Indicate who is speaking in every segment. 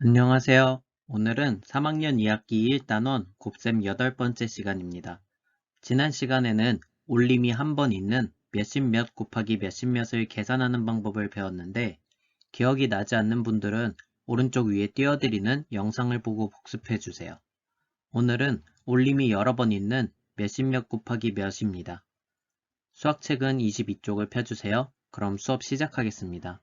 Speaker 1: 안녕하세요. 오늘은 3학년 2학기 1단원 곱셈 8번째 시간입니다. 지난 시간에는 올림이 한 번 있는 몇십 몇 곱하기 몇십 몇을 계산하는 방법을 배웠는데 기억이 나지 않는 분들은 오른쪽 위에 띄워드리는 영상을 보고 복습해주세요. 오늘은 올림이 여러 번 있는 몇십 몇 곱하기 몇입니다. 수학책은 22쪽을 펴주세요. 그럼 수업 시작하겠습니다.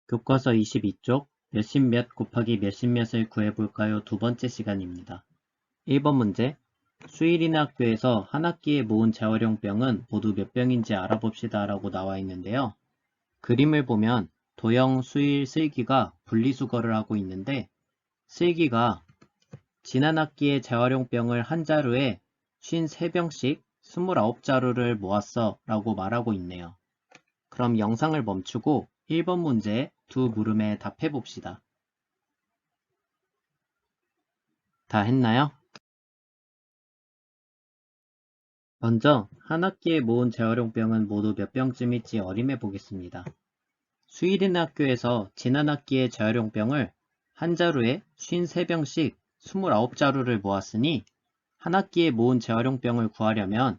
Speaker 1: 교과서 22쪽 몇십 몇 곱하기 몇십 몇을 구해볼까요? 두 번째 시간입니다. 1번 문제. 수일이나 학교에서 한 학기에 모은 재활용병은 모두 몇 병인지 알아봅시다 라고 나와 있는데요. 그림을 보면 도영, 수일, 슬기가 분리수거를 하고 있는데 슬기가 지난 학기에 재활용병을 한 자루에 53병씩 29자루를 모았어 라고 말하고 있네요. 그럼 영상을 멈추고 1번 문제 두 물음에 답해 봅시다. 다 했나요? 먼저 한 학기에 모은 재활용병은 모두 몇 병쯤일지 어림해 보겠습니다. 수일인 학교에서 지난 학기의 재활용병을 한 자루에 53병씩 29자루를 모았으니 한 학기에 모은 재활용병을 구하려면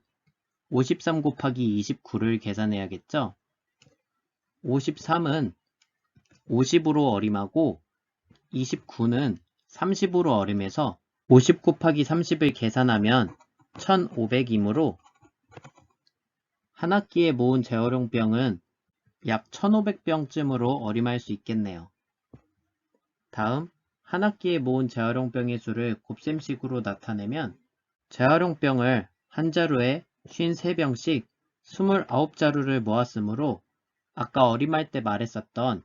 Speaker 1: 53 곱하기 29를 계산해야겠죠? 53은 50으로 어림하고 29는 30으로 어림해서 50 곱하기 30을 계산하면 1500이므로 한 학기에 모은 재활용병은 약 1500병쯤으로 어림할 수 있겠네요. 다음, 한 학기에 모은 재활용병의 수를 곱셈식으로 나타내면 재활용병을 한 자루에 53병씩 29자루를 모았으므로 아까 어림할 때 말했었던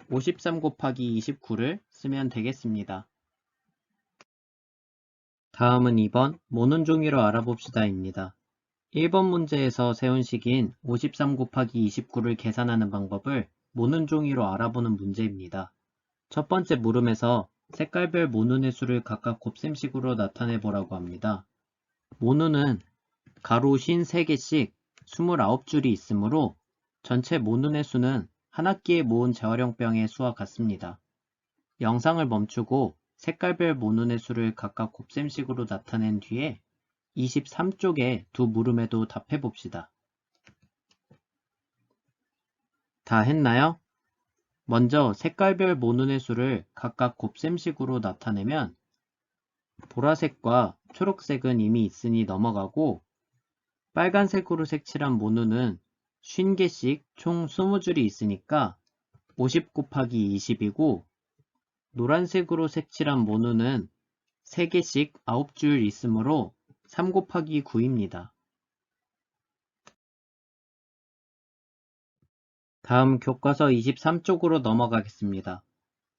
Speaker 1: 53 곱하기 29를 쓰면 되겠습니다. 다음은 2번 모는 종이로 알아봅시다입니다. 1번 문제에서 세운 식인 53 곱하기 29를 계산하는 방법을 모는 종이로 알아보는 문제입니다. 첫 번째 물음에서 색깔별 모눈의 수를 각각 곱셈식으로 나타내 보라고 합니다. 모눈은 가로 53개씩 29줄이 있으므로 전체 모눈의 수는 한 학기에 모은 재활용병의 수와 같습니다. 영상을 멈추고 색깔별 모눈의 수를 각각 곱셈식으로 나타낸 뒤에 23쪽의 두 물음에도 답해 봅시다. 다 했나요? 먼저 색깔별 모눈의 수를 각각 곱셈식으로 나타내면 보라색과 초록색은 이미 있으니 넘어가고 빨간색으로 색칠한 모눈은 50개씩 총 20줄이 있으니까 50 곱하기 20이고 노란색으로 색칠한 모눈은 3개씩 9줄 있으므로 3 곱하기 9입니다. 다음 교과서 23쪽으로 넘어가겠습니다.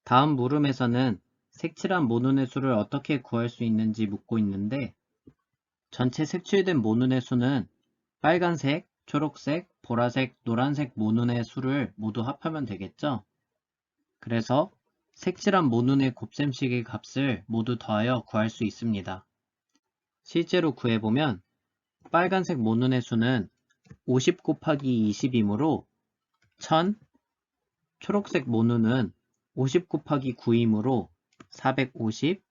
Speaker 1: 다음 물음에서는 색칠한 모눈의 수를 어떻게 구할 수 있는지 묻고 있는데 전체 색칠된 모눈의 수는 빨간색, 초록색, 보라색, 노란색 모눈의 수를 모두 합하면 되겠죠? 그래서 색칠한 모눈의 곱셈식의 값을 모두 더하여 구할 수 있습니다. 실제로 구해보면 빨간색 모눈의 수는 50 곱하기 20이므로 1000, 초록색 모눈은 50 곱하기 9이므로 450,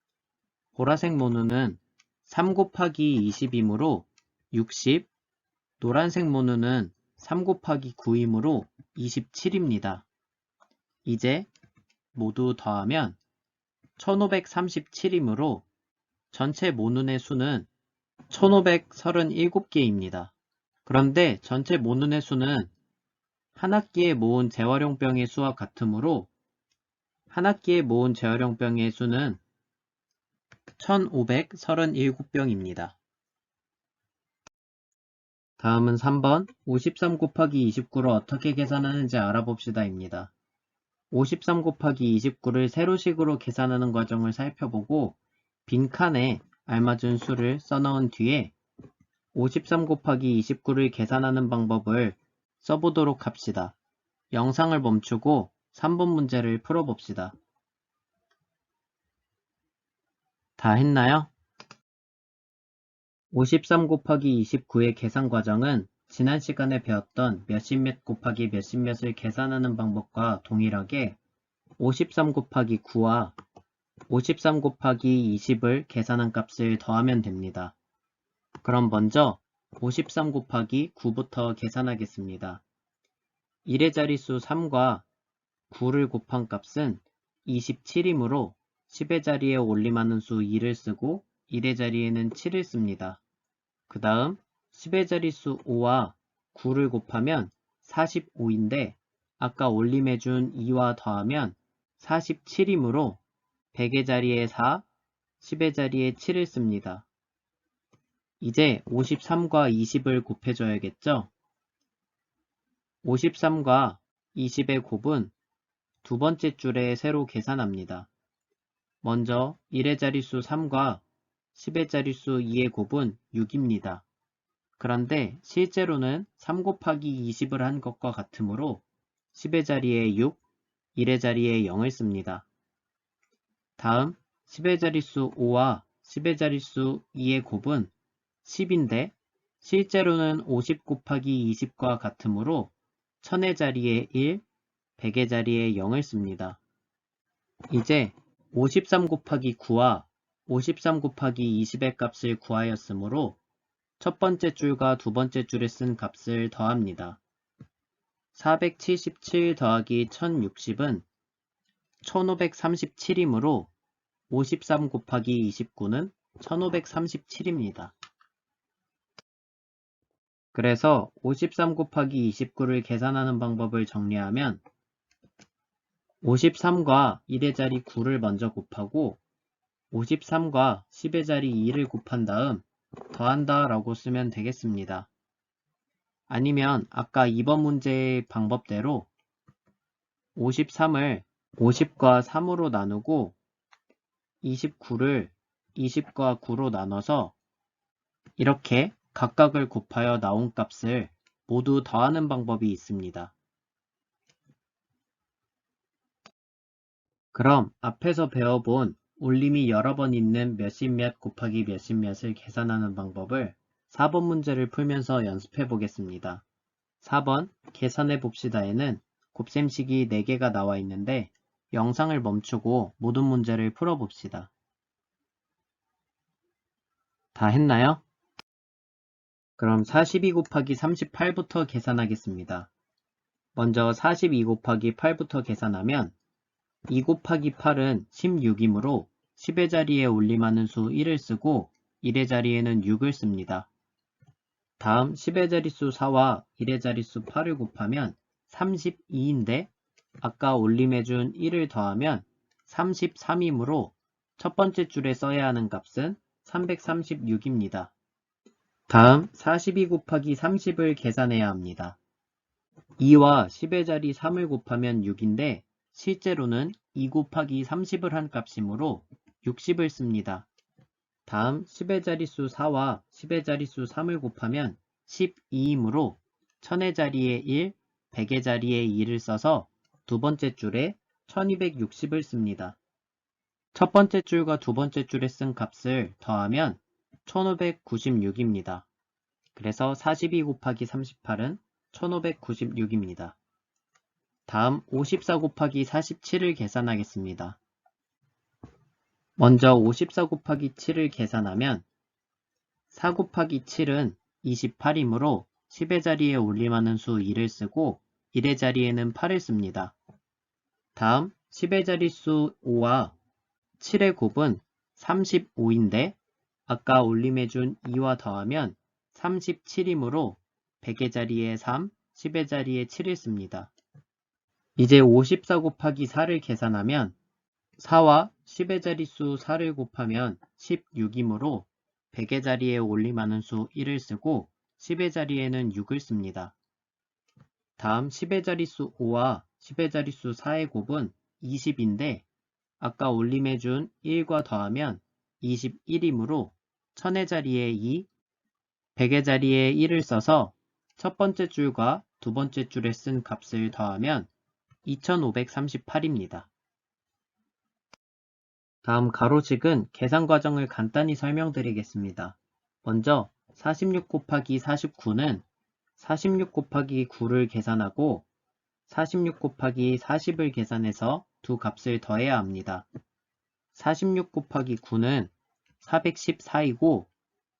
Speaker 1: 보라색 모눈은 3 곱하기 20이므로 60, 노란색 모눈은 3 곱하기 9이므로 27입니다. 이제 모두 더하면 1537이므로 전체 모눈의 수는 1537개입니다. 그런데 전체 모눈의 수는 한 학기에 모은 재활용병의 수와 같으므로 한 학기에 모은 재활용병의 수는 1537병입니다. 다음은 3번 53 곱하기 29를 어떻게 계산하는지 알아봅시다입니다. 53 곱하기 29를 세로식으로 계산하는 과정을 살펴보고 빈칸에 알맞은 수를 써넣은 뒤에 53 곱하기 29를 계산하는 방법을 써보도록 합시다. 영상을 멈추고 3번 문제를 풀어봅시다. 다 했나요? 53 곱하기 29의 계산 과정은 지난 시간에 배웠던 몇십 몇 곱하기 몇십 몇을 계산하는 방법과 동일하게 53 곱하기 9와 53 곱하기 20을 계산한 값을 더하면 됩니다. 그럼 먼저 53 곱하기 9부터 계산하겠습니다. 1의 자릿수 3과 9를 곱한 값은 27이므로 10의 자리에 올림하는 수 2를 쓰고 1의 자리에는 7을 씁니다. 그 다음 10의 자릿수 5와 9를 곱하면 45인데 아까 올림해준 2와 더하면 47이므로 100의 자리에 4, 10의 자리에 7을 씁니다. 이제 53과 20을 곱해줘야겠죠? 53과 20의 곱은 두 번째 줄에 새로 계산합니다. 먼저 1의 자릿수 3과 10의 자릿수 2의 곱은 6입니다. 그런데 실제로는 3 곱하기 20을 한 것과 같으므로 10의 자리에 6, 1의 자리에 0을 씁니다. 다음 10의 자릿수 5와 10의 자릿수 2의 곱은 10인데 실제로는 50 곱하기 20과 같으므로 1000의 자리에 1, 100의 자리에 0을 씁니다. 이제 53 곱하기 9와 53 곱하기 20의 값을 구하였으므로 첫 번째 줄과 두 번째 줄에 쓴 값을 더합니다. 477 더하기 1060은 1537이므로 53 곱하기 29는 1537입니다. 그래서 53 곱하기 29를 계산하는 방법을 정리하면 53과 1의 자리 9를 먼저 곱하고 53과 10의 자리 2를 곱한 다음 더한다 라고 쓰면 되겠습니다. 아니면 아까 2번 문제의 방법대로 53을 50과 3으로 나누고 29를 20과 9로 나눠서 이렇게 각각을 곱하여 나온 값을 모두 더하는 방법이 있습니다. 그럼 앞에서 배워본 올림이 여러 번 있는 몇십 몇 곱하기 몇십 몇을 계산하는 방법을 4번 문제를 풀면서 연습해 보겠습니다. 4번 계산해 봅시다에는 곱셈식이 4개가 나와 있는데 영상을 멈추고 모든 문제를 풀어봅시다. 다 했나요? 그럼 42 곱하기 38부터 계산하겠습니다. 먼저 42 곱하기 8부터 계산하면 2 곱하기 8은 16이므로 10의 자리에 올림하는 수 1을 쓰고 1의 자리에는 6을 씁니다. 다음 10의 자릿수 4와 1의 자릿수 8을 곱하면 32인데 아까 올림해준 1을 더하면 33이므로 첫 번째 줄에 써야 하는 값은 336입니다. 다음 42 곱하기 30을 계산해야 합니다. 2와 10의 자리 3을 곱하면 6인데 실제로는 2 곱하기 30을 한 값이므로 60을 씁니다. 다음 10의 자릿수 4와 10의 자릿수 3을 곱하면 12이므로 1000의 자리에 1, 100의 자리에 2를 써서 두 번째 줄에 1260을 씁니다. 첫 번째 줄과 두 번째 줄에 쓴 값을 더하면 1596입니다. 그래서 42 곱하기 38은 1596입니다. 다음 54 곱하기 47을 계산하겠습니다. 먼저 54 곱하기 7을 계산하면 4 곱하기 7은 28이므로 10의 자리에 올림하는 수 2를 쓰고 1의 자리에는 8을 씁니다. 다음 10의 자릿수 5와 7의 곱은 35인데 아까 올림해준 2와 더하면 37이므로 100의 자리에 3, 10의 자리에 7을 씁니다. 이제 54 곱하기 4를 계산하면 4와 10의 자릿수 4를 곱하면 16이므로 100의 자리에 올림하는 수 1을 쓰고 10의 자리에는 6을 씁니다. 다음 10의 자릿수 5와 10의 자릿수 4의 곱은 20인데 아까 올림해준 1과 더하면 21이므로 1000의 자리에 2, 100의 자리에 1을 써서 첫 번째 줄과 두 번째 줄에 쓴 값을 더하면 2538입니다. 다음 가로식은 계산 과정을 간단히 설명드리겠습니다. 먼저 46 곱하기 49는 46 곱하기 9를 계산하고 46 곱하기 40을 계산해서 두 값을 더해야 합니다. 46 곱하기 9는 414이고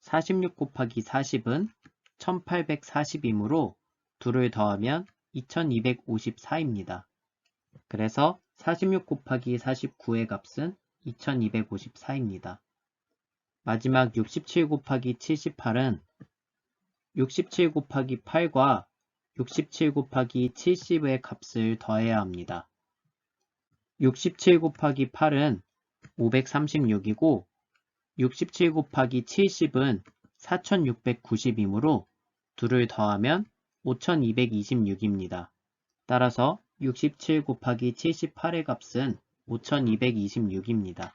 Speaker 1: 46 곱하기 40은 1840이므로 둘을 더하면 2254입니다. 그래서 46 곱하기 49의 값은 2254입니다. 마지막 67 곱하기 78은 67 곱하기 8과 67 곱하기 70의 값을 더해야 합니다. 67 곱하기 8은 536이고 67 곱하기 70은 4690이므로 둘을 더하면 5226입니다. 따라서 67 곱하기 78의 값은 5226입니다.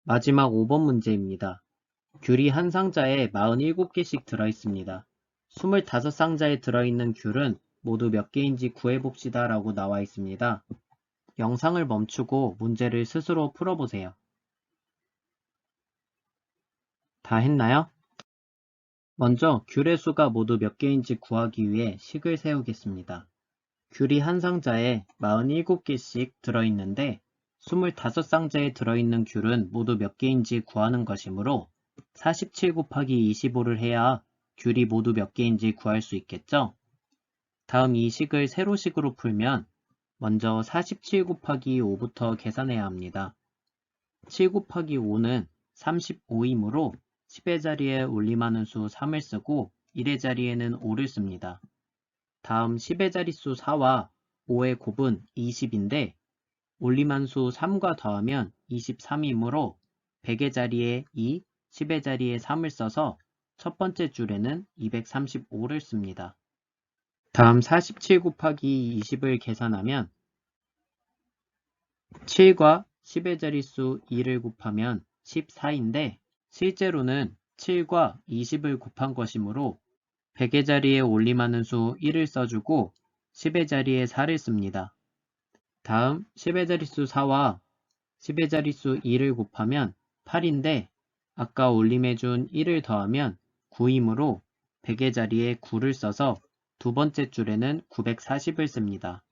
Speaker 1: 마지막 5번 문제입니다. 귤이 한 상자에 47개씩 들어있습니다. 25상자에 들어있는 귤은 모두 몇 개인지 구해봅시다 라고 나와 있습니다. 영상을 멈추고 문제를 스스로 풀어보세요. 다 했나요? 먼저 귤의 수가 모두 몇 개인지 구하기 위해 식을 세우겠습니다. 귤이 한 상자에 47개씩 들어있는데 25상자에 들어있는 귤은 모두 몇 개인지 구하는 것이므로 47 곱하기 25를 해야 귤이 모두 몇 개인지 구할 수 있겠죠? 다음 이 식을 세로식으로 풀면 먼저 47 곱하기 5부터 계산해야 합니다. 7 곱하기 5는 35이므로 10의 자리에 올림하는 수 3을 쓰고 1의 자리에는 5를 씁니다. 다음 10의 자릿수 4와 5의 곱은 20인데 올림한수 3과 더하면 23이므로 100의 자리에 2, 10의 자리에 3을 써서 첫 번째 줄에는 235를 씁니다. 다음 47 곱하기 20을 계산하면 7과 10의 자릿수 2를 곱하면 14인데 실제로는 7과 20을 곱한 것이므로 100의 자리에 올림하는 수 1을 써주고 10의 자리에 4를 씁니다. 다음 10의 자릿수 4와 10의 자릿수 2를 곱하면 8인데 아까 올림해준 1을 더하면 9이므로 100의 자리에 9를 써서 두 번째 줄에는 940을 씁니다.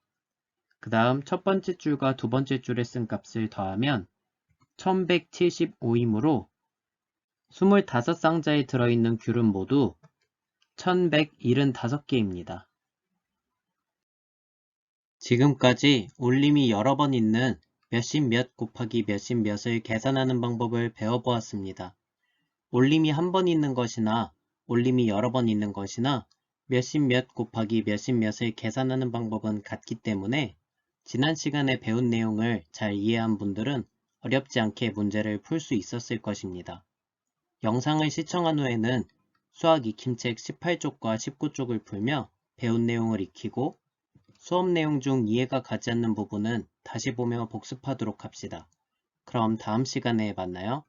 Speaker 1: 그 다음 첫 번째 줄과 두 번째 줄에 쓴 값을 더하면 1175이므로 25상자에 들어있는 귤은 모두 1175개입니다. 지금까지 올림이 여러 번 있는 몇십 몇 곱하기 몇십 몇을 계산하는 방법을 배워보았습니다. 올림이 한 번 있는 것이나 올림이 여러 번 있는 것이나 몇십 몇 곱하기 몇십 몇을 계산하는 방법은 같기 때문에 지난 시간에 배운 내용을 잘 이해한 분들은 어렵지 않게 문제를 풀 수 있었을 것입니다. 영상을 시청한 후에는 수학 익힘책 18쪽과 19쪽을 풀며 배운 내용을 익히고 수업 내용 중 이해가 가지 않는 부분은 다시 보며 복습하도록 합시다. 그럼 다음 시간에 만나요.